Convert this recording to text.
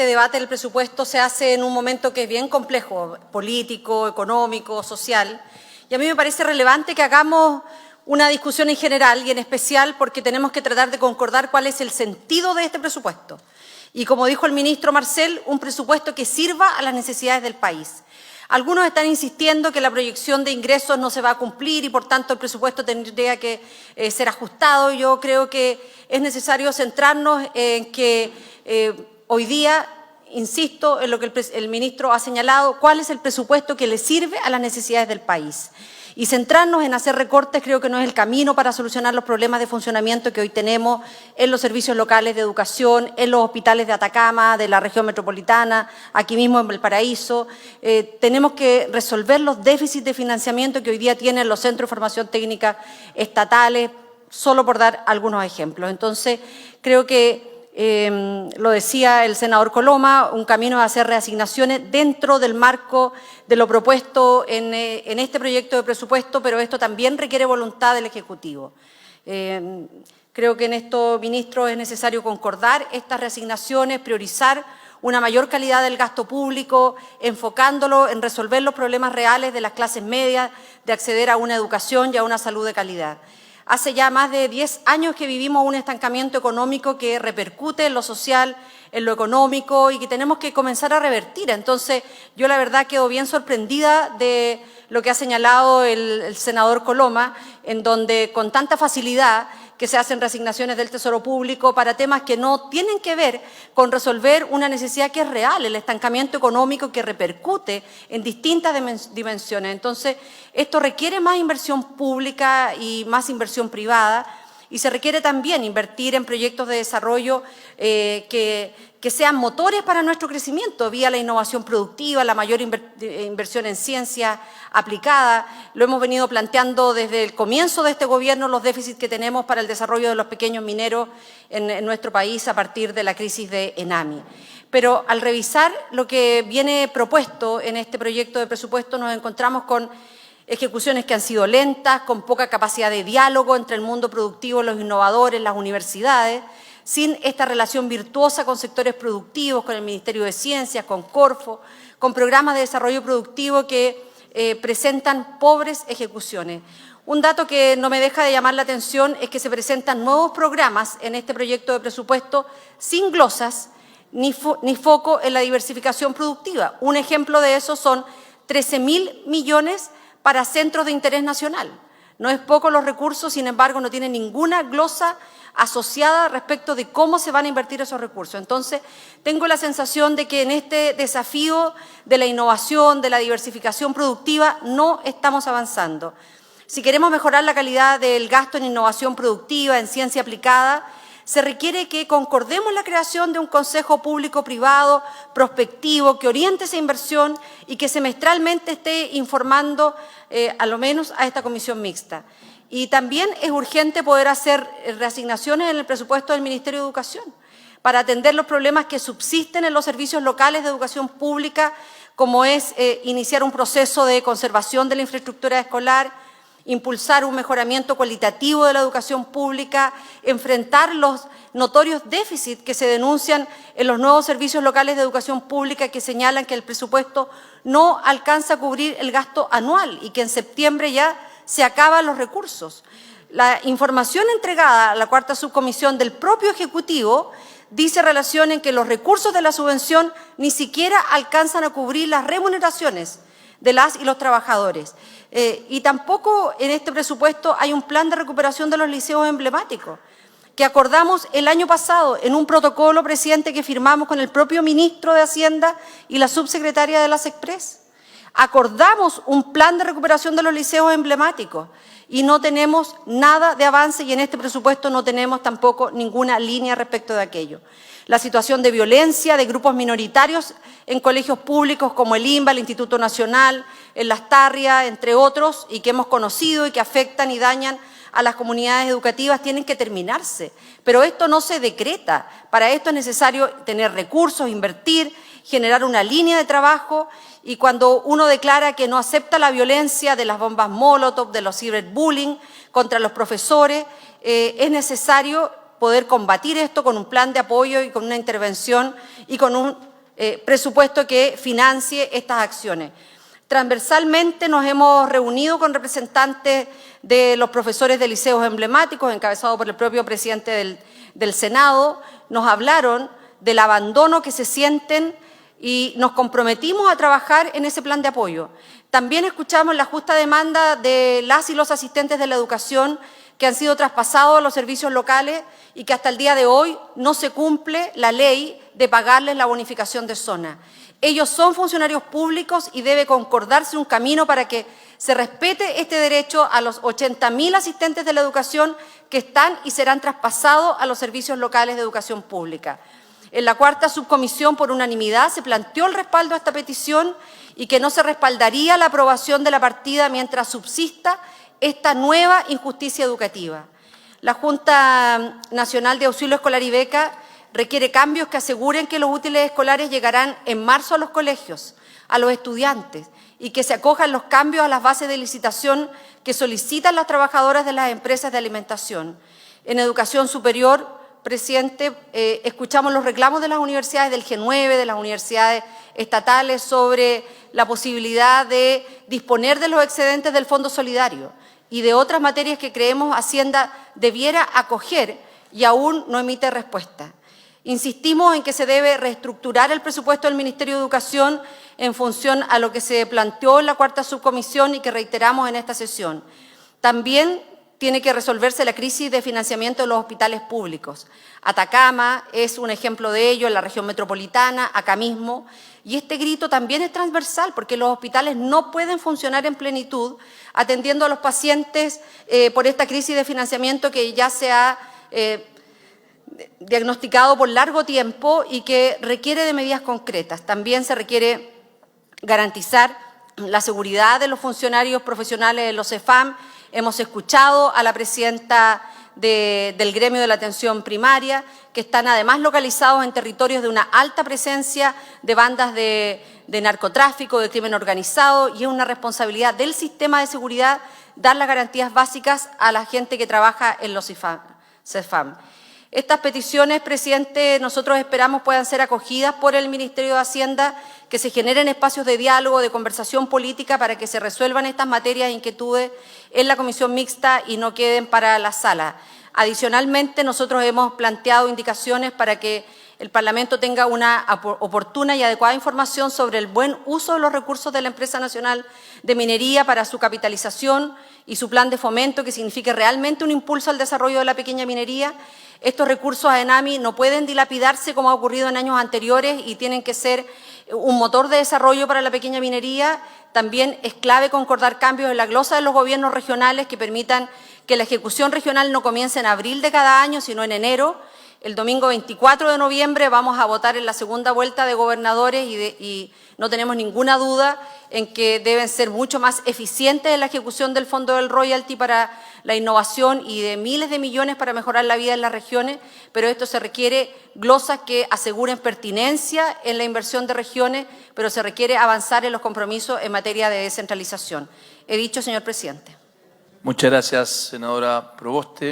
Este debate del presupuesto se hace en un momento que es bien complejo, político, económico, social, y a mí me parece relevante que hagamos una discusión en general y en especial porque tenemos que tratar de concordar cuál es el sentido de este presupuesto. Y como dijo el ministro Marcel, un presupuesto que sirva a las necesidades del país. Algunos están insistiendo que la proyección de ingresos no se va a cumplir y por tanto el presupuesto tendría que ser ajustado. Yo creo que es necesario centrarnos en que hoy día, insisto en lo que el ministro ha señalado, cuál es el presupuesto que le sirve a las necesidades del país. Y centrarnos en hacer recortes creo que no es el camino para solucionar los problemas de funcionamiento que hoy tenemos en los servicios locales de educación, en los hospitales de Atacama, de la región metropolitana, aquí mismo en Valparaíso. Tenemos que resolver los déficits de financiamiento que hoy día tienen los centros de formación técnica estatales, solo por dar algunos ejemplos. Entonces, creo que lo decía el senador Coloma, un camino de hacer reasignaciones dentro del marco de lo propuesto en este proyecto de presupuesto, pero esto también requiere voluntad del Ejecutivo. Creo que en esto, ministro, es necesario concordar estas reasignaciones, priorizar una mayor calidad del gasto público, enfocándolo en resolver los problemas reales de las clases medias, de acceder a una educación y a una salud de calidad. Hace ya más de 10 años que vivimos un estancamiento económico que repercute en lo social, en lo económico y que tenemos que comenzar a revertir. Entonces, yo la verdad quedo bien sorprendida de lo que ha señalado el senador Coloma, en donde con tanta facilidad que se hacen reasignaciones del Tesoro Público para temas que no tienen que ver con resolver una necesidad que es real, el estancamiento económico que repercute en distintas dimensiones. Entonces, esto requiere más inversión pública y más inversión privada y se requiere también invertir en proyectos de desarrollo que sean motores para nuestro crecimiento, vía la innovación productiva, la mayor inversión en ciencia aplicada. Lo hemos venido planteando desde el comienzo de este gobierno, los déficits que tenemos para el desarrollo de los pequeños mineros en nuestro país a partir de la crisis de ENAMI. Pero al revisar lo que viene propuesto en este proyecto de presupuesto nos encontramos con ejecuciones que han sido lentas, con poca capacidad de diálogo entre el mundo productivo, los innovadores, las universidades, sin esta relación virtuosa con sectores productivos, con el Ministerio de Ciencias, con Corfo, con programas de desarrollo productivo que presentan pobres ejecuciones. Un dato que no me deja de llamar la atención es que se presentan nuevos programas en este proyecto de presupuesto sin glosas ni foco en la diversificación productiva. Un ejemplo de eso son 13.000 millones para centros de interés nacional. No es poco los recursos, sin embargo, no tiene ninguna glosa asociada respecto de cómo se van a invertir esos recursos. Entonces, tengo la sensación de que en este desafío de la innovación, de la diversificación productiva, no estamos avanzando. Si queremos mejorar la calidad del gasto en innovación productiva, en ciencia aplicada, se requiere que concordemos la creación de un consejo público-privado prospectivo que oriente esa inversión y que semestralmente esté informando a lo menos a esta comisión mixta. Y también es urgente poder hacer reasignaciones en el presupuesto del Ministerio de Educación para atender los problemas que subsisten en los servicios locales de educación pública, como es iniciar un proceso de conservación de la infraestructura escolar, impulsar un mejoramiento cualitativo de la educación pública, enfrentar los notorios déficits que se denuncian en los nuevos servicios locales de educación pública que señalan que el presupuesto no alcanza a cubrir el gasto anual y que en septiembre ya se acaban los recursos. La información entregada a la cuarta subcomisión del propio Ejecutivo dice relación en que los recursos de la subvención ni siquiera alcanzan a cubrir las remuneraciones de las y los trabajadores. Y tampoco en este presupuesto hay un plan de recuperación de los liceos emblemáticos, que acordamos el año pasado en un protocolo, presidente, que firmamos con el propio ministro de Hacienda y la subsecretaria de las Express. Acordamos un plan de recuperación de los liceos emblemáticos y no tenemos nada de avance y en este presupuesto no tenemos tampoco ninguna línea respecto de aquello. La situación de violencia de grupos minoritarios en colegios públicos como el INBA, el Instituto Nacional, en Las Tarrias, entre otros, y que hemos conocido y que afectan y dañan a las comunidades educativas, tienen que terminarse. Pero esto no se decreta. Para esto es necesario tener recursos, invertir, generar una línea de trabajo y cuando uno declara que no acepta la violencia de las bombas Molotov, de los ciberbullying contra los profesores, es necesario poder combatir esto con un plan de apoyo y con una intervención y con un presupuesto que financie estas acciones. Transversalmente nos hemos reunido con representantes de los profesores de liceos emblemáticos, encabezados por el propio presidente del Senado. Nos hablaron del abandono que se sienten y nos comprometimos a trabajar en ese plan de apoyo. También escuchamos la justa demanda de las y los asistentes de la educación que han sido traspasados a los servicios locales y que hasta el día de hoy no se cumple la ley de pagarles la bonificación de zona. Ellos son funcionarios públicos y debe concordarse un camino para que se respete este derecho a los 80.000 asistentes de la educación que están y serán traspasados a los servicios locales de educación pública. En la cuarta subcomisión, por unanimidad, se planteó el respaldo a esta petición y que no se respaldaría la aprobación de la partida mientras subsista esta nueva injusticia educativa. La Junta Nacional de Auxilio Escolar y Beca requiere cambios que aseguren que los útiles escolares llegarán en marzo a los colegios, a los estudiantes, y que se acojan los cambios a las bases de licitación que solicitan las trabajadoras de las empresas de alimentación. En educación superior, presidente, escuchamos los reclamos de las universidades del G9, de las universidades estatales, sobre la posibilidad de disponer de los excedentes del Fondo Solidario y de otras materias que creemos Hacienda debiera acoger y aún no emite respuesta. Insistimos en que se debe reestructurar el presupuesto del Ministerio de Educación en función a lo que se planteó en la cuarta subcomisión y que reiteramos en esta sesión. También tiene que resolverse la crisis de financiamiento de los hospitales públicos. Atacama es un ejemplo de ello, en la región metropolitana, acá mismo. Y este grito también es transversal porque los hospitales no pueden funcionar en plenitud atendiendo a los pacientes por esta crisis de financiamiento que ya se ha diagnosticado por largo tiempo y que requiere de medidas concretas. También se requiere garantizar la seguridad de los funcionarios profesionales de los CEFAM. Hemos escuchado a la presidenta del gremio de la atención primaria, que están además localizados en territorios de una alta presencia de bandas de narcotráfico, de crimen organizado, y es una responsabilidad del sistema de seguridad dar las garantías básicas a la gente que trabaja en los CEFAM. Estas peticiones, presidente, nosotros esperamos puedan ser acogidas por el Ministerio de Hacienda, que se generen espacios de diálogo, de conversación política para que se resuelvan estas materias e inquietudes en la comisión mixta y no queden para la sala. Adicionalmente, nosotros hemos planteado indicaciones para que el Parlamento tenga una oportuna y adecuada información sobre el buen uso de los recursos de la Empresa Nacional de Minería para su capitalización y su plan de fomento que signifique realmente un impulso al desarrollo de la pequeña minería. Estos recursos a ENAMI no pueden dilapidarse como ha ocurrido en años anteriores y tienen que ser un motor de desarrollo para la pequeña minería. También es clave concordar cambios en la glosa de los gobiernos regionales que permitan que la ejecución regional no comience en abril de cada año, sino en enero. El domingo 24 de noviembre vamos a votar en la segunda vuelta de gobernadores y no tenemos ninguna duda en que deben ser mucho más eficientes en la ejecución del Fondo del Royalty para la innovación y de miles de millones para mejorar la vida en las regiones, pero esto se requiere glosas que aseguren pertinencia en la inversión de regiones, pero se requiere avanzar en los compromisos en materia de descentralización. He dicho, señor presidente. Muchas gracias, senadora Proboste.